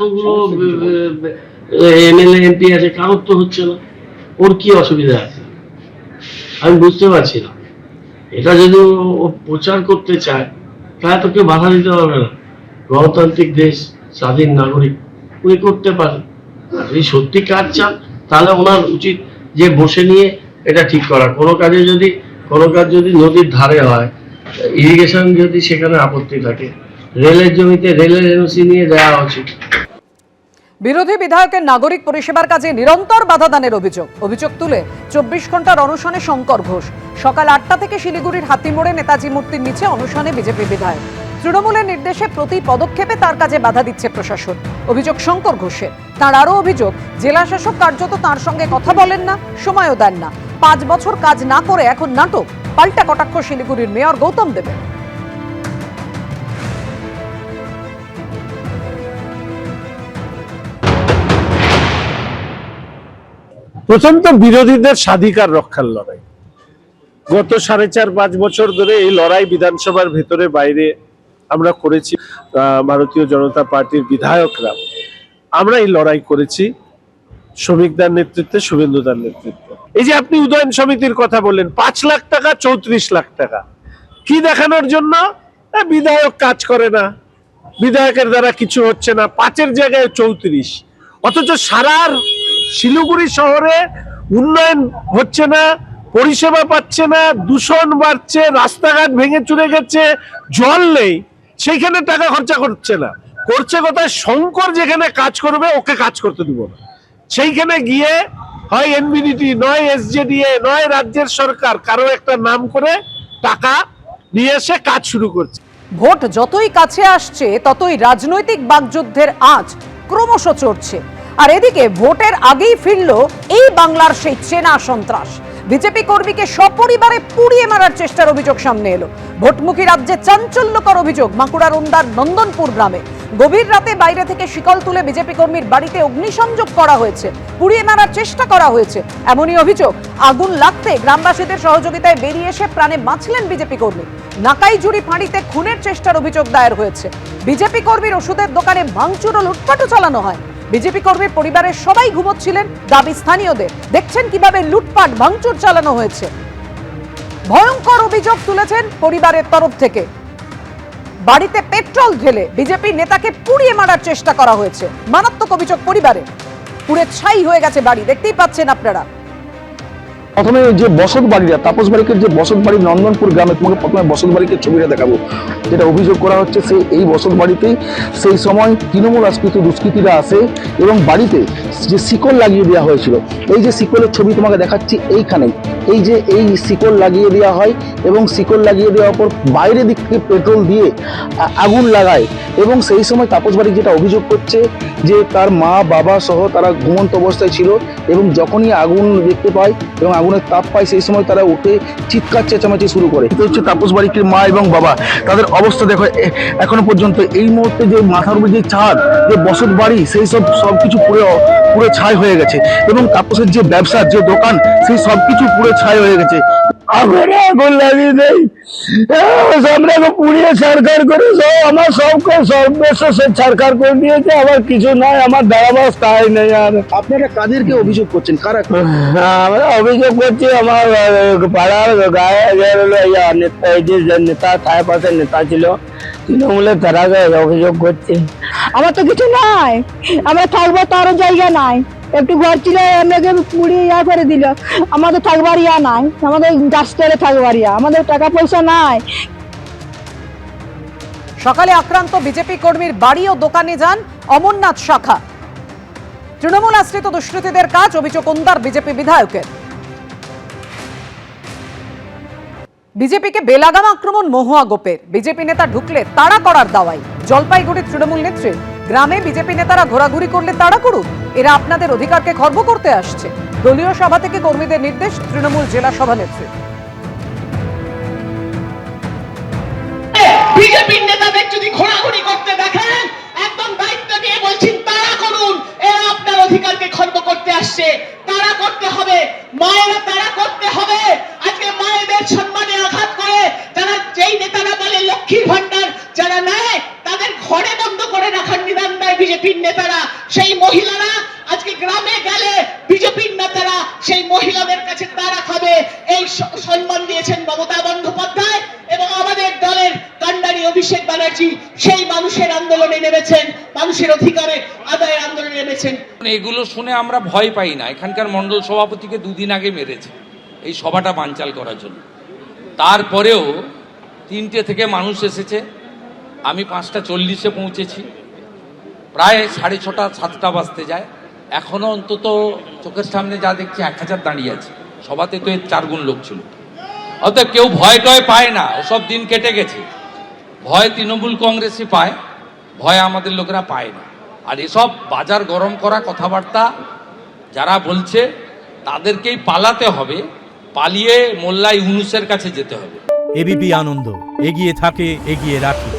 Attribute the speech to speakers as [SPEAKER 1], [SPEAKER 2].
[SPEAKER 1] এতগুলো MLA MP আছে, কারোর তো হচ্ছে না, ওর কি অসুবিধা আছে আমি বুঝতে পারছি না। এটা যদি ও প্রচার করতে চায় তাহলে তো কেউ বাধা দিতে পারবে না। গণতান্ত্রিক দেশ, স্বাধীন নাগরিক, উনি করতে পারেন। যদি সত্যি কাজ চান তাহলে ওনার উচিত যে বসে নিয়ে এটা ঠিক করা। কোনো কাজ যদি নদীর ধারে হয়, ইরিগেশন যদি সেখানে আপত্তি থাকে, রেলের জমিতে রেলের এনওসি নিয়ে দেওয়া উচিত।
[SPEAKER 2] বিরোধী বিধায়কের নাগরিক পরিষেবার কাজে নিরন্তর বাধাদানের অভিযোগ তুলে 24 ঘন্টার অনশনে শঙ্কর ঘোষ। সকাল 8টা থেকে শিলিগুড়ির হাতিমোড়ে নেতাজি মূর্তির নিচে অনশনে বিজেপি বিধায়ক। তৃণমূলের নির্দেশে প্রতি পদক্ষেপে তার কাজে বাধা দিচ্ছে প্রশাসন। অভিযোগ শঙ্কর ঘোষের। তাঁর আরও অভিযোগ, জেলা শাসক কার্যত তাঁর সঙ্গে কথা বলেন না, সময়ও দেন না। 5 বছর কাজ না করে এখন নাটক, পাল্টা কটাক্ষ শিলিগুড়ির মেয়র গৌতম দেবের।
[SPEAKER 3] প্রথম তো বিরোধীদের স্বাধিকার রক্ষার লড়াই। গত 4.5-5 বছর ধরে এই লড়াই বিধানসভার ভেতরে বাইরে আমরা করেছি। ভারতীয় জনতা পার্টির বিধায়করা আমরা এই লড়াই করেছি শ্রমিকদের নেতৃত্বে, শুভেন্দুদার নেতৃত্বে। এই যে আপনি উদয়ন সমিতির কথা বললেন, 5 লাখ টাকা 34 লাখ টাকা কি দেখানোর জন্য? বিধায়ক কাজ করে না, বিধায়কের দ্বারা কিছু হচ্ছে না, 5-এর জায়গায় 34। অথচ সারা শিলিগুড়ি শহরে উন্নয়ন হচ্ছে না, পরিষেবা পাচ্ছে না, দূষণ বাড়ছে, রাস্তাঘাট ভেঙে চুরে গেছে, জল নেই, সেইখানে টাকা খরচা করছে না। করছে কোথায়? শঙ্কর যেখানে কাজ করবে ওকে কাজ করতে দিব না। সেইখানে গিয়ে হয় এনবিডিটি, নয় এসজেডিএ, নয় রাজ্যের সরকার কারো একটা নাম করে টাকা নিয়ে এসে কাজ শুরু করছে।
[SPEAKER 2] ভোট যতই কাছে আসছে ততই রাজনৈতিক বাকযুদ্ধের আঁচ ক্রমশ চড়ছে। আর এদিকে ভোটের আগেই ফিরল এই বাংলার সেই চেনা সন্ত্রাস। বিজেপি কর্মীকে সপরিবারে পুড়িয়ে মারার চেষ্টার অভিযোগ সামনে এলো। ভোটমুখী রাজ্যে চাঞ্চল্যকর অভিযোগ বাঁকুড়ার ওন্দার নন্দনপুর গ্রামে। গভীর রাতে বাইরে থেকে শিকল তুলে বিজেপি কর্মীর বাড়িতে অগ্নিসংযোগ করা হয়েছে, পুড়িয়ে মারার চেষ্টা করা হয়েছে, এমনই অভিযোগ। আগুন লাগতে গ্রামবাসীদের সহযোগিতায় বেরিয়ে এসে প্রাণে বাঁচলেন বিজেপি কর্মী। নাকাইজুড়ি ফাঁড়িতে খুনের চেষ্টার অভিযোগ দায়ের হয়েছে। বিজেপি কর্মীর ওষুধের দোকানে ভাঙচুর ও লুটপাটও চালানো হয়। বিজেপি কর্মীর পরিবারের সবাই ঘুমোচ্ছিলেন, দাবি স্থানীয়দের। দেখছেন কিভাবে লুটপাট ভাঙচুর চালানো হয়েছে। ভয়ঙ্কর অভিযোগ তুলেছেন পরিবারের তরফ থেকে। বাড়িতে পেট্রোল ঢেলে বিজেপি নেতাকে পুড়িয়ে মারার চেষ্টা করা হয়েছে। মারাত্মক অভিযোগ পরিবারে। পুড়ে ছাই হয়ে গেছে বাড়ি, দেখতেই পাচ্ছেন আপনারা।
[SPEAKER 4] প্রথমে যে বসত বাড়িটা, তাপস বাড়িকের যে বসত বাড়ি নন্দনপুর গ্রামে, তোমাকে প্রথমে বসত বাড়িকে ছবিটা দেখাবো। যেটা অভিযোগ করা হচ্ছে এই বসত বাড়িতেই সেই সময় তৃণমূল আশ্রিত দুষ্কৃতীরা আসে এবং বাড়িতে যে শিকল লাগিয়ে দেওয়া হয়েছিল, এই যে শিকলের ছবি তোমাকে দেখাচ্ছি এইখানেই, এই শিকল লাগিয়ে দেওয়া হয় এবং শিকল লাগিয়ে দেওয়ার পর বাইরের দিক থেকে পেট্রোল দিয়ে আগুন লাগায়। এবং সেই সময় তাপস বাড়ি যেটা অভিযোগ করছে যে তার মা বাবা সহ তারা ঘুমন্ত অবস্থায় ছিল এবং যখনই আগুন দেখতে পায় এবং আগুনের তাপ পায় সেই সময় তারা উঠে চিৎকার চেঁচামেচি শুরু করে। এটা হচ্ছে তাপস বাড়ির মা এবং বাবা, তাদের অবস্থা দেখো এখনো পর্যন্ত। এই মুহূর্তে যে মাথার উপরে যে ছাদ, যে বসত বাড়ি, সেই সবকিছু পুরো ছাই হয়ে গেছে এবং তাপসের যে ব্যবসার যে দোকান, সেই সবকিছু পুরো ছাই হয়ে গেছে। আগুন লাগিয়ে দেয়, আমরা পুড়িয়ে সরকার করে আমার সবকে সরকার করে দিয়েছে। আমার কিছু নাই, আমার দাঁড়াবার স্থায়ী নেই। আর আপনারা কাদেরকে অভিযোগ করছেন? কারা? আমরা অভিযোগ করছি আমার পাড়ার গায়ে নেতা, এই যে নেতা ছায় পাশের নেতা ছিল তৃণমূলের, তারা অভিযোগ করছে।
[SPEAKER 5] আমার তো কিছু নাই, আমরা থাকবো তারও জায়গা নাই। একটু ঘর ছিল আমাকে পুড়িয়ে করে দিল। আমাদের থাকবার নাই, আমাদের গাছতলে থাকবার আমাদের টাকা পয়সা নাই।
[SPEAKER 2] সকালে আক্রান্ত বিজেপি কর্মীর বাড়ি ও দোকানে যান অমরনাথ শাখা। তৃণমূল আশ্রিত দুষ্কৃতীদের কাজ, অভিযোগ ওন্দার বিজেপি বিধায়কের। বিজেপিকে বেলাগাম আক্রমণ মহুয়া গোপের। বিজেপি নেতা ঢুকলে তাড়া করার দাওয়াই জলপাইগুড়ির তৃণমূল নেত্রী। গ্রামে বিজেপি নেতারা ঘোরাঘুরি করলে তাড়া করুক, এরা আপনাদের অধিকারকে খর্ব করতে আসছে। দলীয় সভা থেকে কর্মীদের নির্দেশ তৃণমূল জেলা সভানেত্রী।
[SPEAKER 6] বিজেপির নেতাদের যদি ঘোরাঘুরি করতে দেখেন, একদম দায়িত্ব নিয়ে বলছেন তাড়া করুন, এরা আপনার অধিকারকে খর্ব করতে আসছে। তাড়া করতে হবে, মায়েরা তাড়া করতে হবে। আজকে মায়েদের সম্মানে আঘাত করে যারা, যেই নেতারা বলে লক্ষ্মীর ভান্ডার যারা নেয় তাদের ঘরে বন্ধ করে রাখার নিদান দেয় বিজেপি। বিজেপির নেতারা, সেই মহিলারা আজকে গ্রামে গেলে বিজেপির নেতারা সেই মহিলাদের কাছে তারা খাবে, এই সম্মান দিয়েছেন মমতা বন্দ্যোপাধ্যায় এবং আমাদের দলের কাণ্ডারি অভিষেক ব্যানার্জি সেই মানুষের আন্দোলনে নেমেছেন, মানুষের অধিকারে আদায়ের আন্দোলনে নেমেছেন।
[SPEAKER 7] এগুলো শুনে আমরা ভয় পাই না। এখানকার মণ্ডল সভাপতিকে দুদিন আগে মেরেছে এই সভাটা বানচাল করার জন্য। তারপরেও 3টে থেকে মানুষ এসেছে, আমি 5:40-এ পৌঁছেছি, প্রায় 6:30 7টা বাজতে যায়, এখনো অন্তত চোখের সামনে যা দেখছি 1000 দাঁড়িয়ে আছে। সভাতে তো এর 4 গুণ লোক ছিল। অর্থাৎ কেউ ভয় টয় পায় না, ওসব দিন কেটে গেছে। ভয় তৃণমূল কংগ্রেসই পায়, ভয় আমাদের লোকেরা পায় না। আর এসব বাজার গরম করা কথাবার্তা যারা বলছে তাদেরকেই পালাতে হবে, পালিয়ে মোল্লা ইউনূসের কাছে যেতে হবে।
[SPEAKER 8] এবিপি আনন্দ, এগিয়ে থাকে, এগিয়ে রাখে।